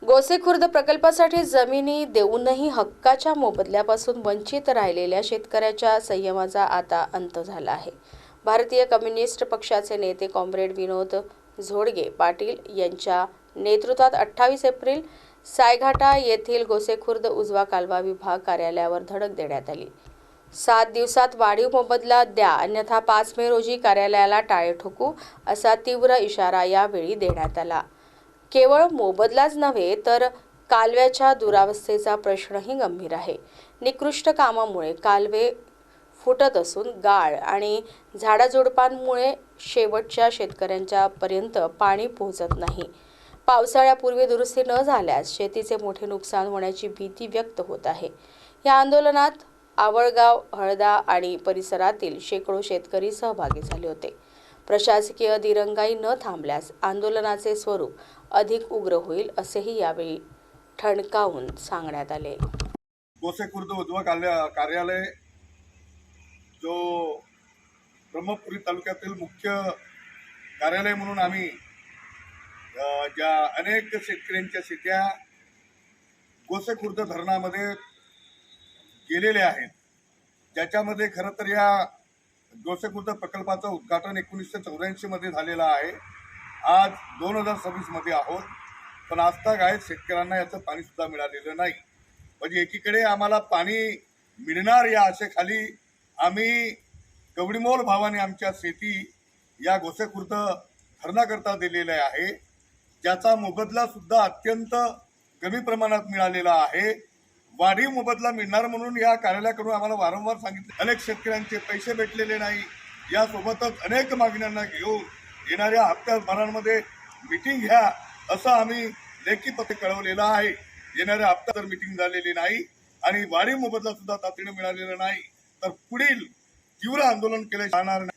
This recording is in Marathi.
गोसेखुर्द प्रकल्पासाठी जमिनी देऊनही हक्काच्या मोबदल्यापासून वंचित राहिलेल्या शेतकऱ्याच्या संयमाचा आता अंत झाला आहे। भारतीय कम्युनिस्ट पक्षाचे नेते कॉम्रेड विनोद झोडगे पाटील यांच्या नेतृत्वात 28 एप्रिल सायघाटा येथील गोसेखुर्द उजवा कालवा विभाग कार्यालयावर धडक देण्यात आली। 7 दिवसात वाढीव मोबदला द्या अन्यथा 5 मे रोजी कार्यालयाला टाळे ठोकू असा तीव्र इशारा यावेळी देण्यात आला। केवळ मोबदलाच नव्हे तर कालव्याच्या दुरावस्थेचा प्रश्नही गंभीर आहे। निकृष्ट कामामुळे कालवे फुटत असून गाळ आणि झाडाझुडपांमुळे शेवटच्या शेतकऱ्यांच्या पर्यंत पाणी पोहोचत नाही। पावसाळ्यापूर्वी दुरुस्ती न झाल्यास शेतीचे मोठे नुकसान होण्याची भीती व्यक्त होत आहे। या आंदोलनात आवळगाव, हळदा आणि परिसरातील शेकडो शेतकरी सहभागी झाले होते। प्रशासकीय दिरंगाई न थांबल्यास आंदोलनाचे स्वरूप अधिक उग्र होईल असेही यावेळी ठणकावून सांगण्यात आले। गोसेखुर्द उजवा कार्यालय जो ब्रह्मपुरी तालुक्यातील मुख्य कार्यालय म्हणून आम्ही ज्या अनेक शेतकऱ्यांच्या शेत्या गोसेखुर्द धरणामध्ये गेलेल्या आहेत, ज्याच्यामध्ये खरं तर या गोसेखुर्द प्रकल्पाचं उद्घाटन 1984 मध्ये झालेलं आहे। आज 2026 मध्ये आहोत, पण आजतागायत शेतकऱ्यांना याचं पाणी सुद्धा मिळालेलं नाही। म्हणजे एकीकडे आम्हाला पाणी मिळणार या आशेखाली आम्ही कवडीमोल भावाने आमच्या शेती या गोसेखुर्द धरणाकरता दिलेल्या आहे, ज्याचा मोबदला सुद्धा अत्यंत कमी प्रमाणात मिळालेला आहे। वाढीव मोबदला मिळणार म्हणून या कार्यालयाकडून आम्हाला वारंवार सांगितले, अनेक शेतकऱ्यांचे पैसे भेटलेले नाही। यासोबतच अनेक मागण्यांना घेऊन येणाऱ्या हप्त्याभरामध्ये मीटिंग घ्या असं आम्ही लेखी पत्र कळवलेलं आहे। येणाऱ्या हप्त्यात जर मीटिंग झालेली नाही आणि वाढीव मोबदला सुद्धा तातडीने मिळालेला नाही तर पुढील तीव्र आंदोलन केले जाणार नाही।